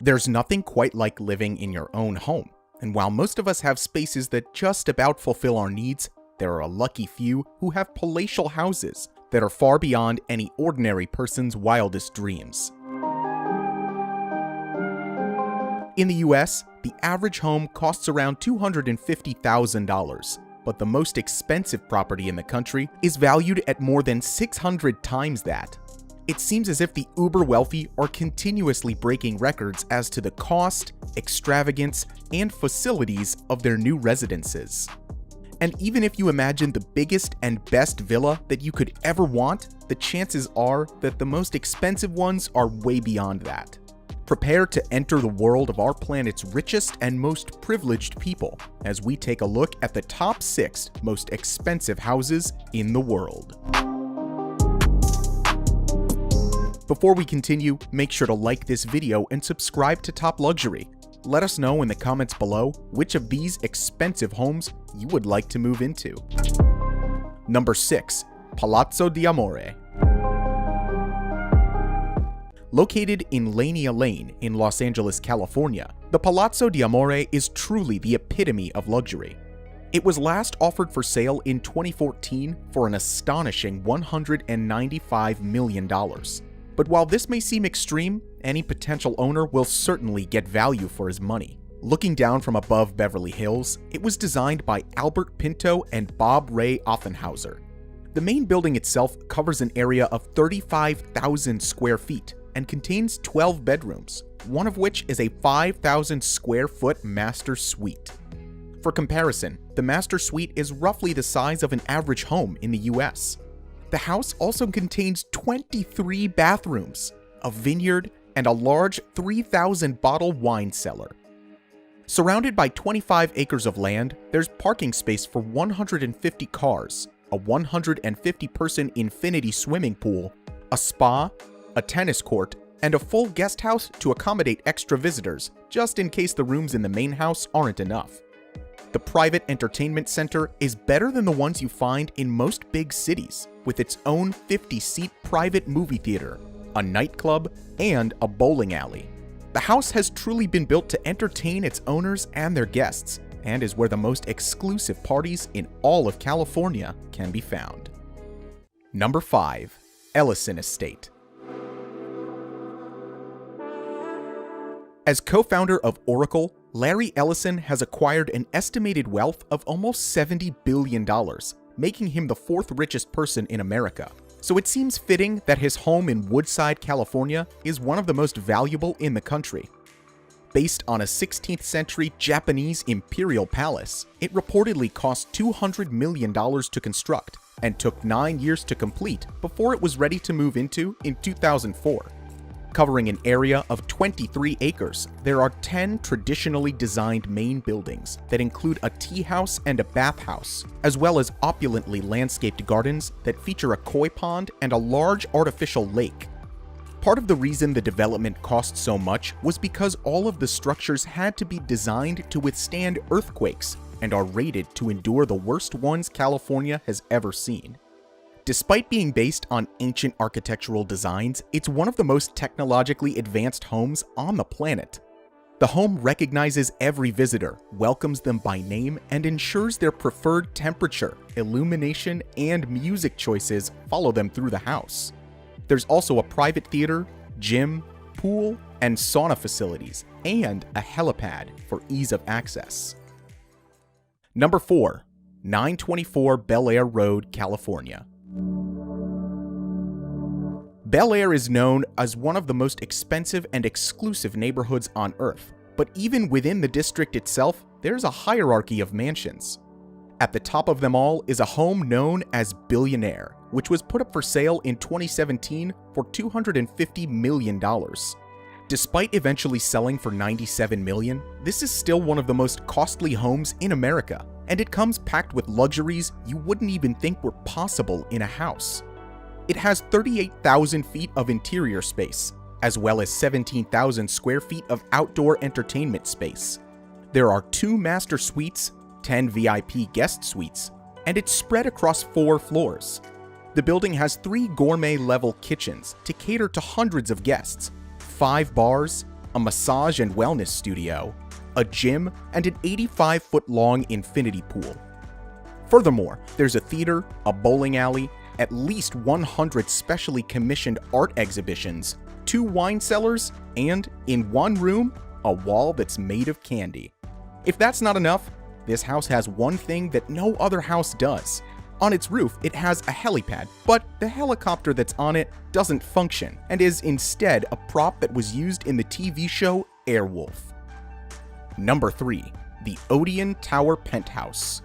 There's nothing quite like living in your own home, and while most of us have spaces that just about fulfill our needs, there are a lucky few who have palatial houses that are far beyond any ordinary person's wildest dreams. In the US, the average home costs around $250,000, but the most expensive property in the country is valued at more than 600 times that. It seems as if the uber-wealthy are continuously breaking records as to the cost, extravagance, and facilities of their new residences. And even if you imagine the biggest and best villa that you could ever want, the chances are that the most expensive ones are way beyond that. Prepare to enter the world of our planet's richest and most privileged people as we take a look at the top 6 most expensive houses in the world. Before we continue, make sure to like this video and subscribe to Top Luxury. Let us know in the comments below which of these expensive homes you would like to move into. Number 6. Palazzo d'Amore. Located in Lania Lane in Los Angeles, California, the Palazzo d'Amore is truly the epitome of luxury. It was last offered for sale in 2014 for an astonishing $195 million. But while this may seem extreme, any potential owner will certainly get value for his money. Looking down from above Beverly Hills, it was designed by Albert Pinto and Bob Ray Offenhauser. The main building itself covers an area of 35,000 square feet and contains 12 bedrooms, one of which is a 5,000 square foot master suite. For comparison, the master suite is roughly the size of an average home in the US. The house also contains 23 bathrooms, a vineyard, and a large 3,000-bottle wine cellar. Surrounded by 25 acres of land, there's parking space for 150 cars, a 150-person infinity swimming pool, a spa, a tennis court, and a full guest house to accommodate extra visitors, just in case the rooms in the main house aren't enough. The private entertainment center is better than the ones you find in most big cities, with its own 50-seat private movie theater, a nightclub, and a bowling alley. The house has truly been built to entertain its owners and their guests, and is where the most exclusive parties in all of California can be found. Number 5. Ellison Estate. As co-founder of Oracle, Larry Ellison has acquired an estimated wealth of almost $70 billion, making him the 4th richest person in America. So it seems fitting that his home in Woodside, California is one of the most valuable in the country. Based on a 16th century Japanese imperial palace, it reportedly cost $200 million to construct and took 9 years to complete before it was ready to move into in 2004. Covering an area of 23 acres, there are 10 traditionally designed main buildings that include a tea house and a bathhouse, as well as opulently landscaped gardens that feature a koi pond and a large artificial lake. Part of the reason the development cost so much was because all of the structures had to be designed to withstand earthquakes and are rated to endure the worst ones California has ever seen. Despite being based on ancient architectural designs, it's one of the most technologically advanced homes on the planet. The home recognizes every visitor, welcomes them by name, and ensures their preferred temperature, illumination, and music choices follow them through the house. There's also a private theater, gym, pool, and sauna facilities, and a helipad for ease of access. Number 4. 924 Bel Air Road, California. Bel Air is known as one of the most expensive and exclusive neighborhoods on Earth, but even within the district itself, there's a hierarchy of mansions. At the top of them all is a home known as Billionaire, which was put up for sale in 2017 for $250 million. Despite eventually selling for $97 million, this is still one of the most costly homes in America, and it comes packed with luxuries you wouldn't even think were possible in a house. It has 38,000 feet of interior space, as well as 17,000 square feet of outdoor entertainment space. There are 2 master suites, 10 VIP guest suites, and it's spread across 4 floors. The building has 3 gourmet-level kitchens to cater to hundreds of guests, 5 bars, a massage and wellness studio, a gym, and an 85-foot-long infinity pool. Furthermore, there's a theater, a bowling alley, at least 100 specially commissioned art exhibitions, 2 wine cellars, and, in one room, a wall that's made of candy. If that's not enough, this house has one thing that no other house does. On its roof, it has a helipad, but the helicopter that's on it doesn't function and is instead a prop that was used in the TV show Airwolf. Number 3. The Odeon Tower Penthouse.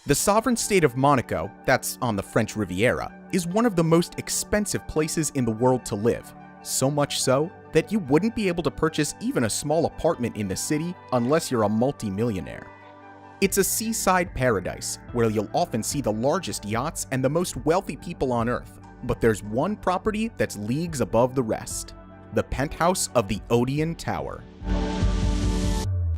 The sovereign state of Monaco, that's on the French Riviera, is one of the most expensive places in the world to live, so much so that you wouldn't be able to purchase even a small apartment in the city unless you're a multi-millionaire. It's a seaside paradise where you'll often see the largest yachts and the most wealthy people on Earth, but there's one property that's leagues above the rest: the penthouse of the Odeon Tower.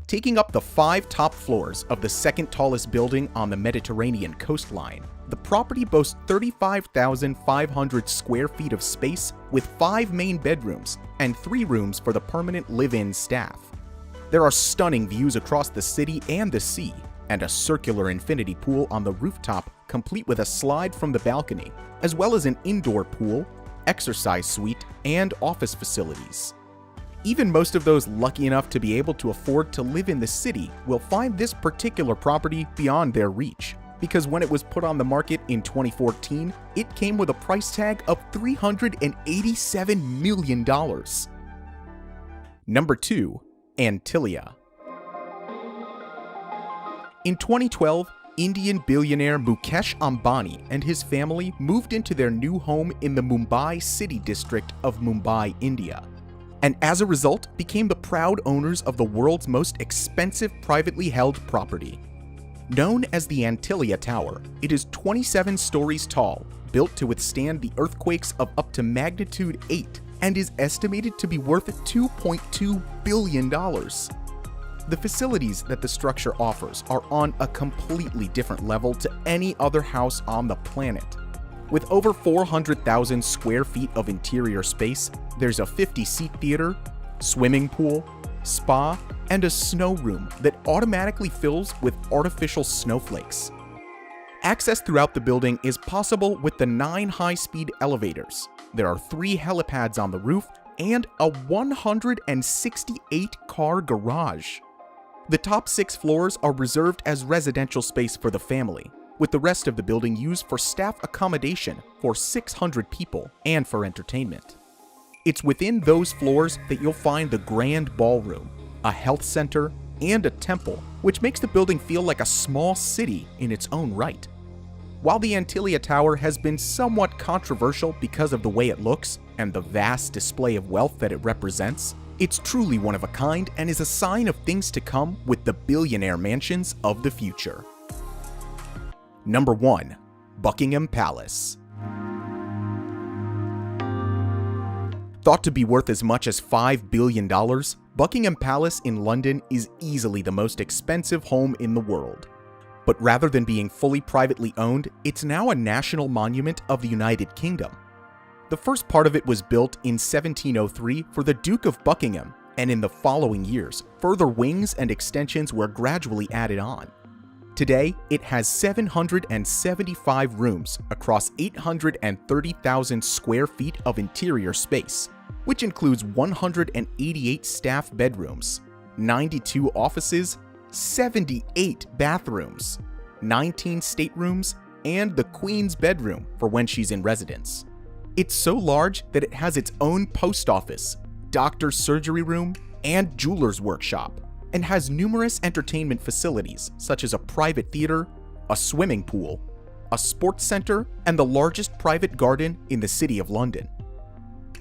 Taking up the 5 top floors of the second tallest building on the Mediterranean coastline, the property boasts 35,500 square feet of space with 5 main bedrooms and 3 rooms for the permanent live-in staff. There are stunning views across the city and the sea, and a circular infinity pool on the rooftop complete with a slide from the balcony, as well as an indoor pool, exercise suite, and office facilities. Even most of those lucky enough to be able to afford to live in the city will find this particular property beyond their reach, because when it was put on the market in 2014, it came with a price tag of $387 million. Number 2. Antilia. In 2012, Indian billionaire Mukesh Ambani and his family moved into their new home in the Mumbai city district of Mumbai, India, and as a result became the proud owners of the world's most expensive privately held property. Known as the Antilia Tower, it is 27 stories tall, built to withstand the earthquakes of up to magnitude 8, and is estimated to be worth $2.2 billion. The facilities that the structure offers are on a completely different level to any other house on the planet. With over 400,000 square feet of interior space, there's a 50-seat theater, swimming pool, spa, and a snow room that automatically fills with artificial snowflakes. Access throughout the building is possible with the 9 high-speed elevators. There are 3 helipads on the roof and a 168-car garage. The top 6 floors are reserved as residential space for the family, with the rest of the building used for staff accommodation for 600 people and for entertainment. It's within those floors that you'll find the Grand Ballroom, a health center, and a temple, which makes the building feel like a small city in its own right. While the Antilia Tower has been somewhat controversial because of the way it looks and the vast display of wealth that it represents, it's truly one of a kind and is a sign of things to come with the billionaire mansions of the future. Number 1. Buckingham Palace. Thought to be worth as much as $5 billion, Buckingham Palace in London is easily the most expensive home in the world. But rather than being fully privately owned, it's now a national monument of the United Kingdom. The first part of it was built in 1703 for the Duke of Buckingham, and in the following years, further wings and extensions were gradually added on. Today, it has 775 rooms across 830,000 square feet of interior space, which includes 188 staff bedrooms, 92 offices, 78 bathrooms, 19 staterooms, and the Queen's bedroom for when she's in residence. It's so large that it has its own post office, doctor's surgery room, and jeweler's workshop, and has numerous entertainment facilities such as a private theater, a swimming pool, a sports center, and the largest private garden in the City of London.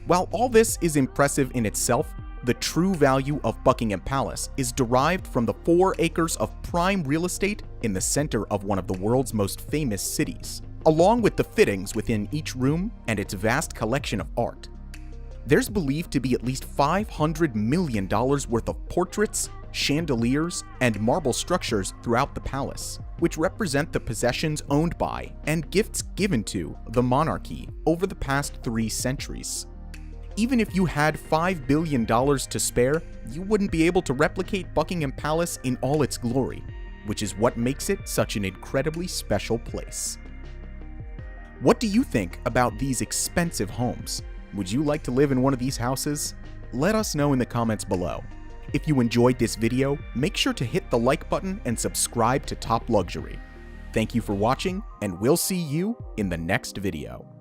While all this is impressive in itself, the true value of Buckingham Palace is derived from the 4 acres of prime real estate in the center of one of the world's most famous cities, along with the fittings within each room and its vast collection of art. There's believed to be at least $500 million worth of portraits, chandeliers, and marble structures throughout the palace, which represent the possessions owned by and gifts given to the monarchy over the past 3 centuries. Even if you had $5 billion to spare, you wouldn't be able to replicate Buckingham Palace in all its glory, which is what makes it such an incredibly special place. What do you think about these expensive homes? Would you like to live in one of these houses? Let us know in the comments below. If you enjoyed this video, make sure to hit the like button and subscribe to Top Luxury. Thank you for watching, and we'll see you in the next video.